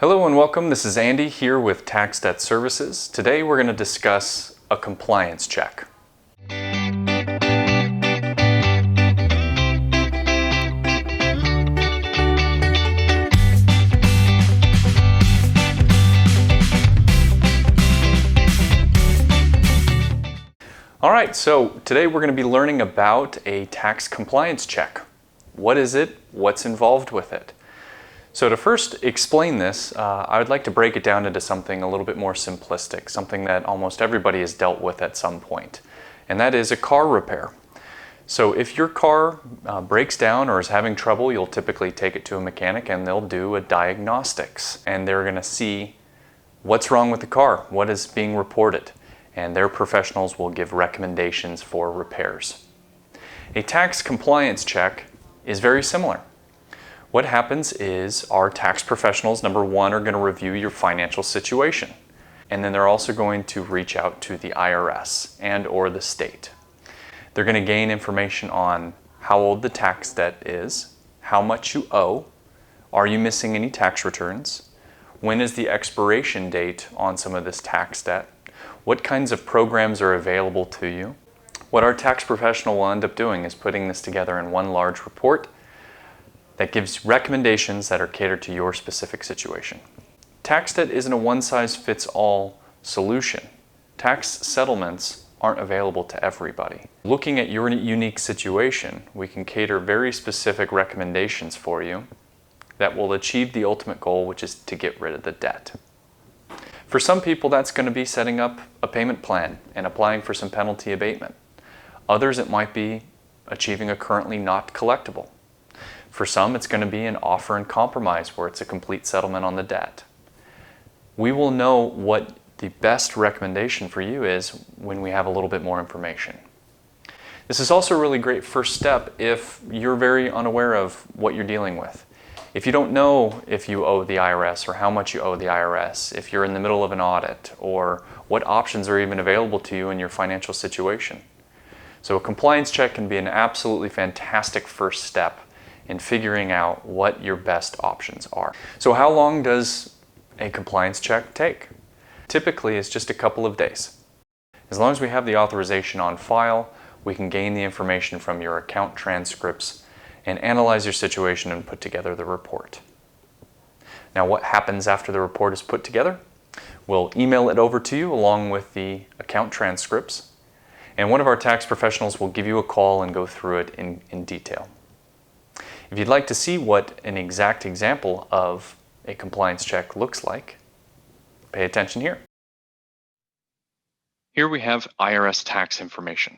Hello and welcome. This is Andy here with Tax Debt Services. Today we're going to discuss a compliance check. All right, so today we're going to be learning about a tax compliance check. What is it? What's involved with it? So to first explain this, I would like to break it down into something a little bit more simplistic, something that almost everybody has dealt with at some point, and that is a car repair. So if your car breaks down or is having trouble, you'll typically take it to a mechanic and they'll do a diagnostics, and they're going to see what's wrong with the car, what is being reported, and their professionals will give recommendations for repairs. A tax compliance check is very similar. What happens is our tax professionals, number one, are going to review your financial situation. And then they're also going to reach out to the IRS and or the state. They're going to gain information on how old the tax debt is, how much you owe, are you missing any tax returns, when is the expiration date on some of this tax debt, what kinds of programs are available to you. What our tax professional will end up doing is putting this together in one large report that gives recommendations that are catered to your specific situation. Tax debt isn't a one-size-fits-all solution. Tax settlements aren't available to everybody. Looking at your unique situation, we can cater very specific recommendations for you that will achieve the ultimate goal, which is to get rid of the debt. For some people, that's going to be setting up a payment plan and applying for some penalty abatement. Others, it might be achieving a currently not collectible. For some, it's going to be an offer and compromise where it's a complete settlement on the debt. We will know what the best recommendation for you is when we have a little bit more information. This is also a really great first step if you're very unaware of what you're dealing with. If you don't know if you owe the IRS or how much you owe the IRS, if you're in the middle of an audit, or what options are even available to you in your financial situation. So a compliance check can be an absolutely fantastic first step in figuring out what your best options are. So how long does a compliance check take? Typically, it's just a couple of days. As long as we have the authorization on file, we can gain the information from your account transcripts and analyze your situation and put together the report. Now, what happens after the report is put together? We'll email it over to you along with the account transcripts, and one of our tax professionals will give you a call and go through it in detail. If you'd like to see what an exact example of a compliance check looks like, pay attention here. Here we have IRS tax information.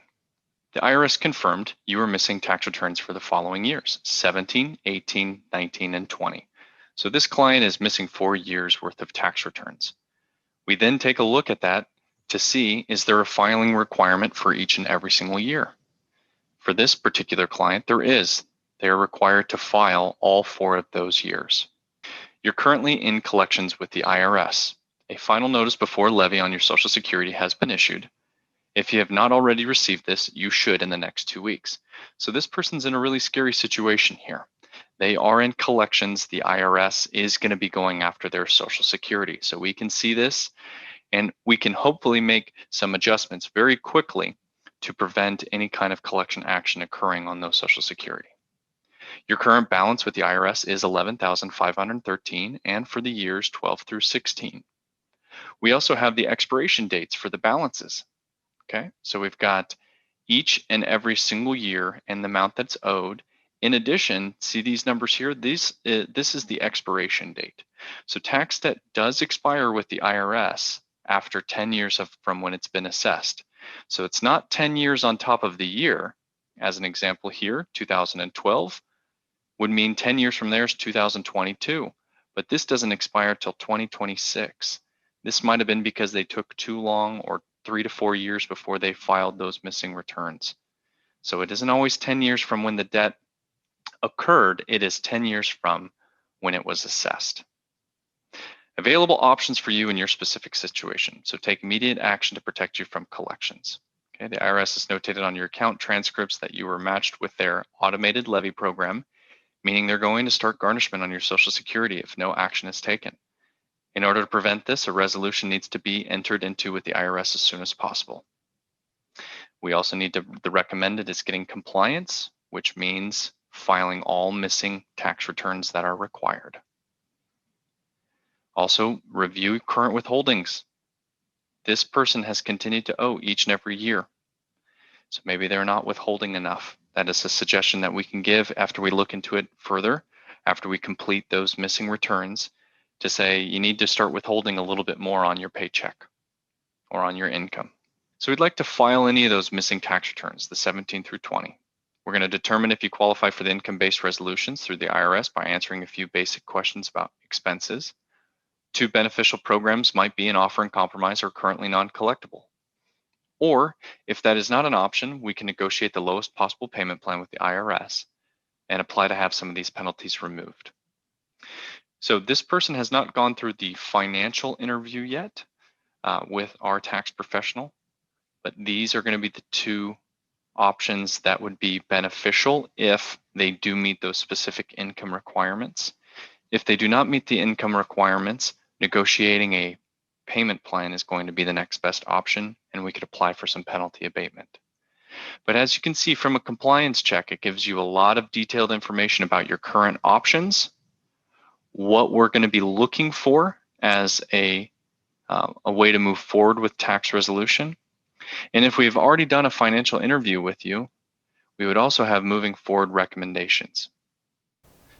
The IRS confirmed you were missing tax returns for the following years, 17, 18, 19, and 20. So this client is missing 4 years worth of tax returns. We then take a look at that to see, is there a filing requirement for each and every single year? For this particular client, there is. They are required to file all 4 of those years. You're currently in collections with the IRS. A final notice before levy on your Social Security has been issued. If you have not already received this, you should in the next 2 weeks. So this person's in a really scary situation here. They are in collections. The IRS is going to be going after their Social Security. So we can see this, and we can hopefully make some adjustments very quickly to prevent any kind of collection action occurring on those Social Security. Your current balance with the IRS is $11,513, and for the years 12 through 16. We also have the expiration dates for the balances. Okay, so we've got each and every single year and the amount that's owed. In addition, see these numbers here? This is the expiration date. So tax debt does expire with the IRS after 10 years from when it's been assessed. So it's not 10 years on top of the year. As an example here, 2012 would mean 10 years from there is 2022, but this doesn't expire till 2026. This might have been because they took too long or 3 to 4 years before they filed those missing returns. So it isn't always 10 years from when the debt occurred, it is 10 years from when it was assessed. Available options for you in your specific situation. So take immediate action to protect you from collections. Okay, the IRS has notated on your account transcripts that you were matched with their automated levy program, meaning they're going to start garnishment on your Social Security if no action is taken. In order to prevent this, a resolution needs to be entered into with the IRS as soon as possible. We also need to, the recommended is getting compliance, which means filing all missing tax returns that are required. Also, review current withholdings. This person has continued to owe each and every year. So maybe they're not withholding enough. That is a suggestion that we can give after we look into it further, after we complete those missing returns, to say you need to start withholding a little bit more on your paycheck or on your income. So we'd like to file any of those missing tax returns, the 17 through 20. We're going to determine if you qualify for the income-based resolutions through the IRS by answering a few basic questions about expenses. Two beneficial programs might be an offer and compromise or currently non-collectible. Or if that is not an option, we can negotiate the lowest possible payment plan with the IRS and apply to have some of these penalties removed. So this person has not gone through the financial interview yet with our tax professional, but these are going to be the two options that would be beneficial if they do meet those specific income requirements. If they do not meet the income requirements, negotiating a payment plan is going to be the next best option, and we could apply for some penalty abatement. But as you can see from a compliance check, it gives you a lot of detailed information about your current options, what we're going to be looking for as a way to move forward with tax resolution. And if we've already done a financial interview with you, we would also have moving forward recommendations.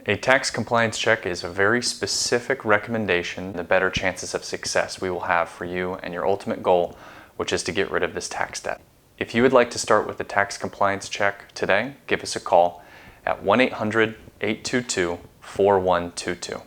A tax compliance check is a very specific recommendation, the better chances of success we will have for you and your ultimate goal, which is to get rid of this tax debt. If you would like to start with a tax compliance check today, give us a call at 1-800-822-4122.